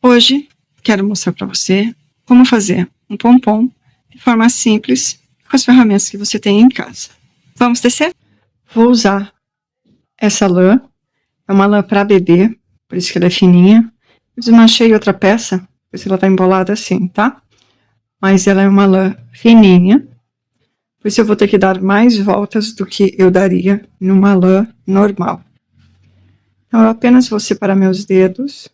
Hoje quero mostrar para você como fazer um pompom de forma simples com as ferramentas que você tem em casa. Vamos tecer? Vou usar essa lã, é uma lã para bebê, por isso que ela é fininha. Eu desmanchei outra peça, por isso ela está embolada assim, tá? Mas ela é uma lã fininha, por isso eu vou ter que dar mais voltas do que eu daria numa lã normal. Então eu apenas vou separar meus dedos.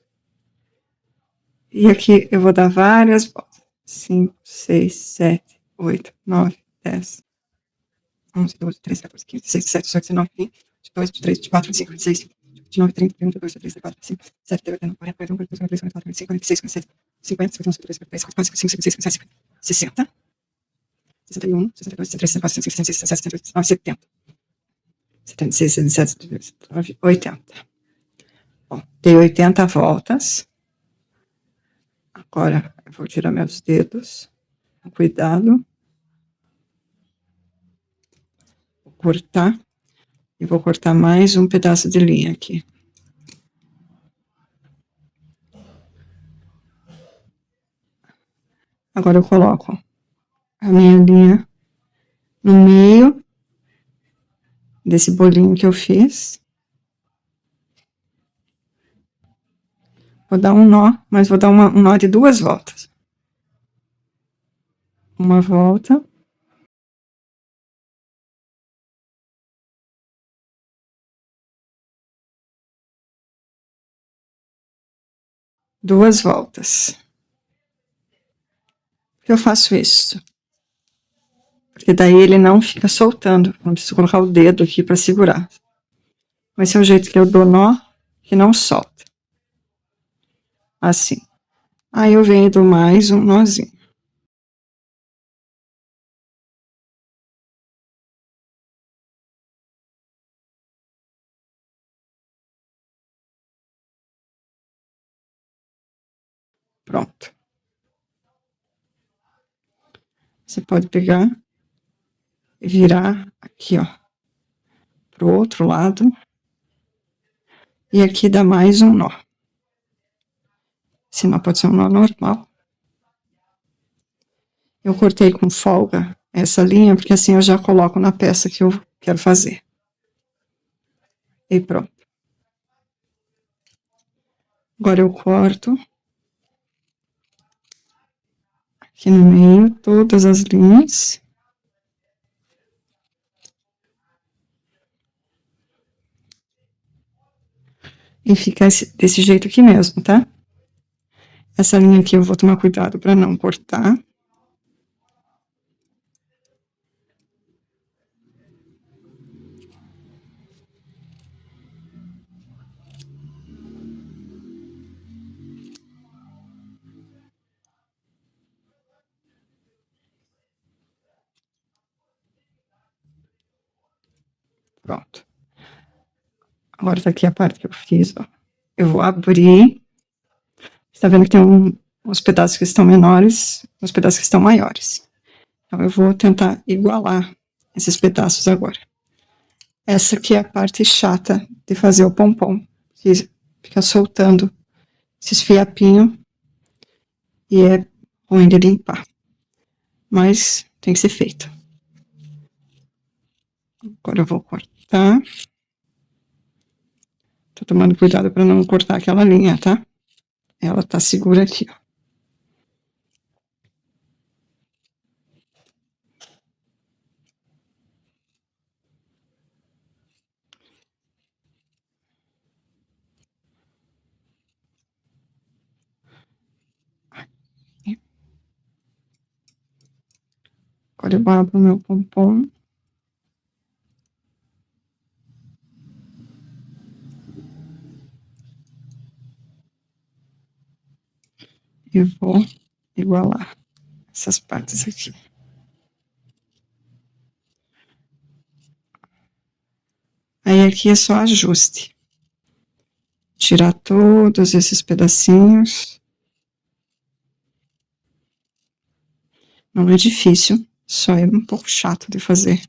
E aqui eu vou dar várias voltas. 5, 6, 7, 8, 9, 10, 11, 12, 13, 14, 15, 16, 17, 18, 19, 20, 22, 23, 24, 25, 26, 29, 30, 31, 32, 33, 34, 35, 37, 39, 40, 41, 42, 43, 44, 45, 46, 47, 50, 51, 52, 53, 54, 55, 56, 57, 60, 61, 62, 63, 64, 65, 66, 67, 68, 69, 70, 76, 77, 79, 80. Bom, dei 80 voltas. Agora eu vou tirar meus dedos, com cuidado. Vou cortar. E vou cortar mais um pedaço de linha aqui. Agora eu coloco a minha linha no meio desse bolinho que eu fiz. Vou dar um nó, mas vou dar um nó de 2 voltas. Uma volta. Duas voltas. Por que eu faço isso? Porque daí ele não fica soltando. Não preciso colocar o dedo aqui para segurar. Esse é o jeito que eu dou nó, que não solta. Assim. Aí eu venho e dou mais um nozinho. Pronto. Você pode pegar e virar aqui, ó, pro outro lado. E aqui dá mais um nó. Esse nó pode ser um nó normal. Eu cortei com folga essa linha, porque assim eu já coloco na peça que eu quero fazer. E pronto. Agora eu corto aqui no meio todas as linhas. E fica desse jeito aqui mesmo, tá? Essa linha aqui eu vou tomar cuidado para não cortar. Pronto. Agora tá aqui a parte que eu fiz, ó. Eu vou abrir. Você tá vendo que tem uns pedaços que estão menores, uns pedaços que estão maiores. Então, eu vou tentar igualar esses pedaços agora. Essa aqui é a parte chata de fazer o pompom, que fica soltando esses fiapinhos e é ruim de limpar. Mas tem que ser feito. Agora eu vou cortar. Tô tomando cuidado para não cortar aquela linha, tá? Ela tá segura aqui, ó. Agora eu abro o meu pompom. E vou igualar essas partes aqui. Aí aqui é só ajuste. Tirar todos esses pedacinhos. Não é difícil, só é um pouco chato de fazer.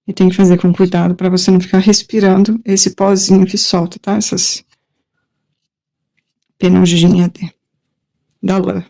E tem que fazer com cuidado para você não ficar respirando esse pozinho que solta, tá? Essas penugem da lã.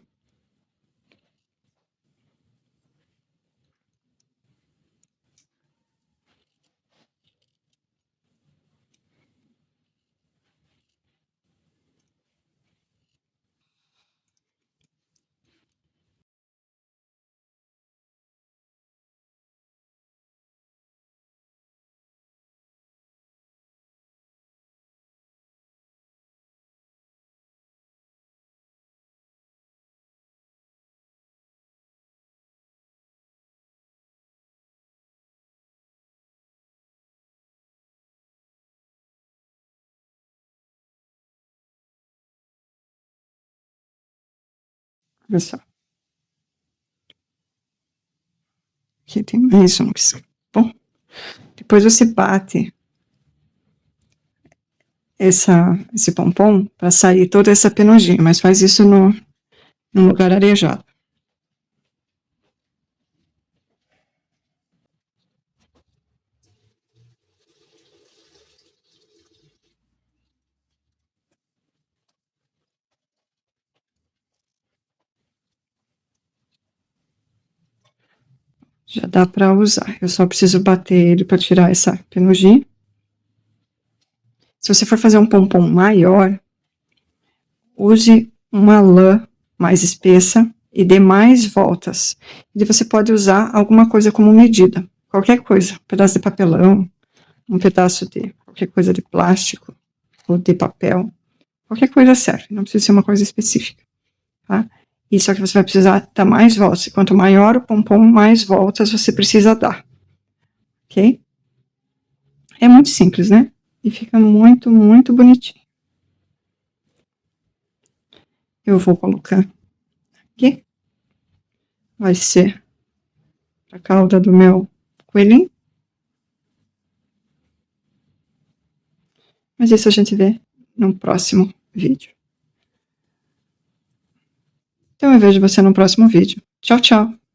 Olha só. Aqui tem mais um. Bom, depois você bate esse pompom para sair toda essa penugem, mas faz isso num lugar arejado. Já dá para usar. Eu só preciso bater ele para tirar essa penugem. Se você for fazer um pompom maior, use uma lã mais espessa e dê mais voltas. E você pode usar alguma coisa como medida. Qualquer coisa. Um pedaço de papelão, um pedaço de qualquer coisa de plástico ou de papel. Qualquer coisa serve. Não precisa ser uma coisa específica. Tá? E só que você vai precisar dar mais voltas. Quanto maior o pompom, mais voltas você precisa dar. Ok? É muito simples, né? E fica muito, muito bonitinho. Eu vou colocar aqui. Vai ser a cauda do meu coelhinho. Mas isso a gente vê no próximo vídeo. Então eu vejo você no próximo vídeo. Tchau, tchau!